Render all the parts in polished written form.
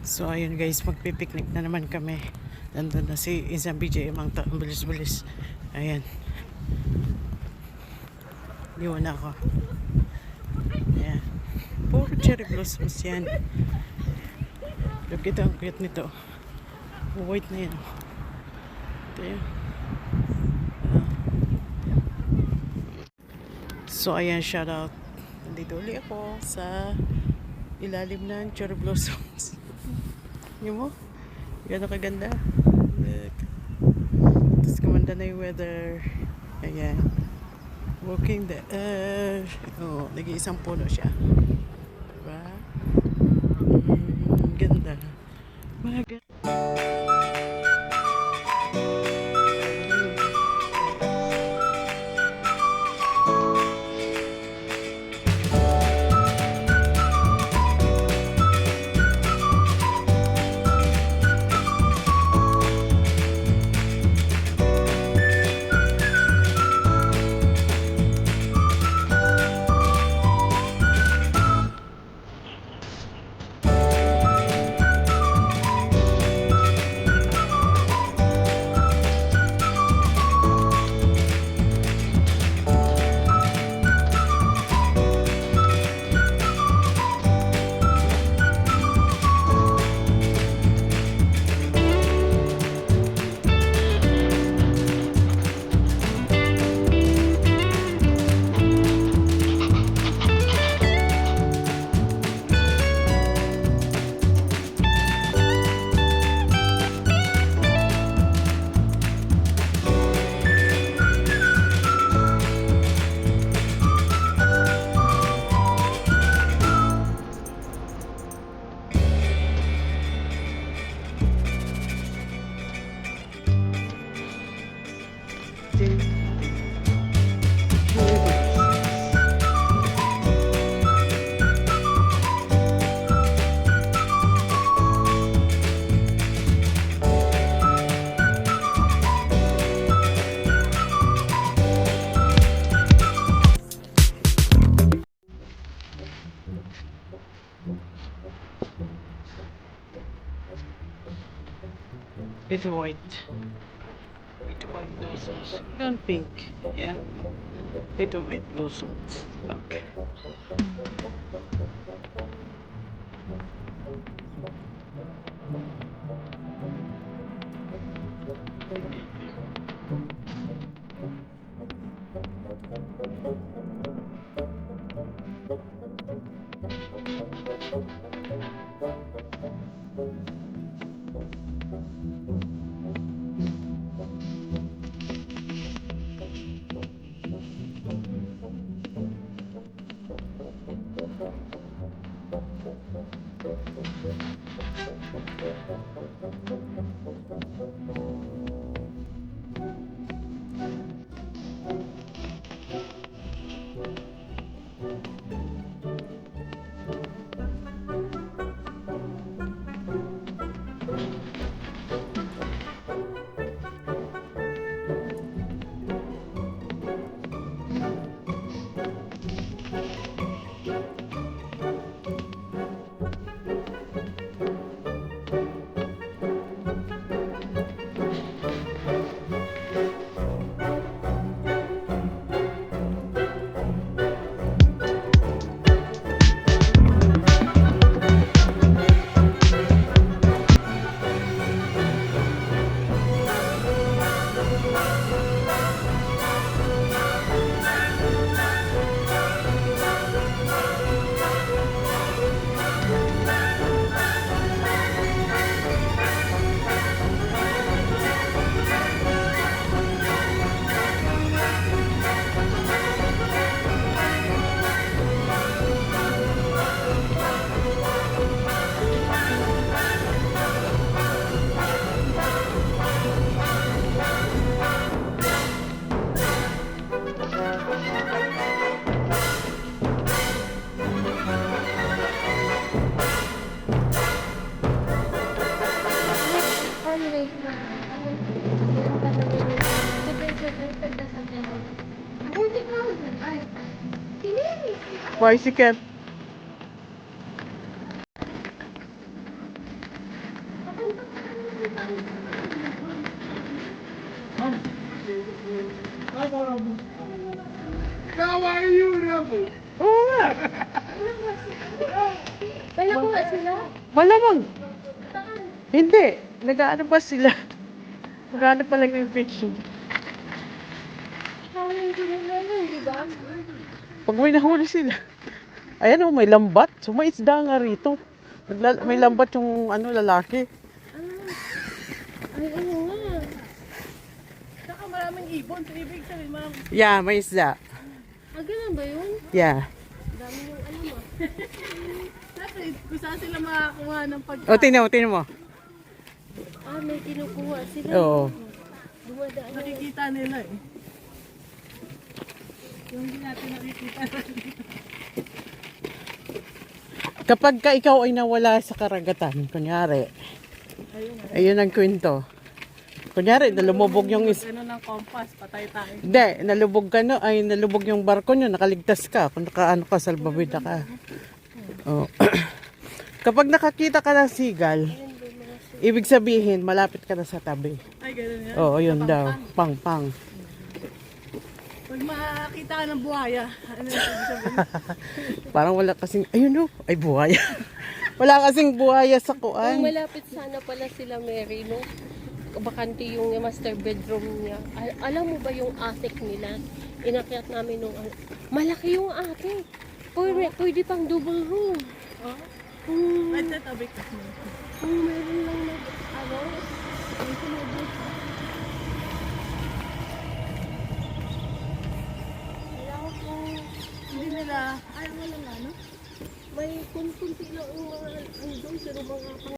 So ayun guys, magpipiknik na naman kami. Nandun na si isang BJ ang bilis-bilis. Ayan. Diwan na ako. Ayan. Puro cherry blossoms yan. Look, ito ang cute nito. White na yan. Ito yan. So ayan, shout out. Nandito ulit ako sa ilalim ng cherry blossoms. Yung mo? Gano'n kaganda. Look. Tapos kumanda na yung weather. Ayan. Walking the air. Oh, nag-iisang puno siya. Diba? Ganda. Maganda. It's white. It's white blossoms. And pink. Yeah. Little white blossoms. Okay. Bicycle. How are you, Rabu? Oo nga. Kaya ko nga sila. Malamang. Hindi. Nag-ano pa sila? Nag-ano pa lang yung fishing. Kaya sila na lang, di ba? Pag may nahuli sila. Ayan o, may lambat. So may isda nga rito. May lambat yung ano, lalaki. Ay, ano nga. Saka maraming ibon. So, ibig sabihin, maraming... Yeah, may isda. Ah, ganun ba yun? Yeah. Dami yung alam ah. Siyempre, kung saan sila makakuha ng O, tinan mo. Ah, may kinukuha sila. Oo. Dumadaan. nakikita nila eh. Yung hindi natin nakikita. Kapag ka ikaw ay nawala sa karagatan, kunyari, ayun ang kwento. Kunyari, nalumubog yung Ano ng compass, patay tayo. Hindi, nalubog yung barko nyo, nakaligtas ka, kung nakaano ka, salbabida ka. Oh. Kapag nakakita ka ng sigal, ibig sabihin, malapit ka na sa tabi. Ay, gano'n yan. Oo, yun daw. Pang. Pag makakita ka ng buhaya, ano yung ibig sabihin? Parang wala kasing, ayun o, ay buhaya. Wala kasing buhaya sa Kung kuan. malapit sana pala sila Mary, no? Bakante yung master bedroom niya. Alam mo ba yung attic nila? Inakyat namin nung malaki yung attic. Pwede pang double room. Oh? Kung, Ba't natabi ka mo? kung meron lang na, ano, may sinubos. Kailangan kung Hindi nila, ayaw mo lang ano? may kunti lang ang mga, ano doon, pero mga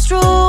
stroll.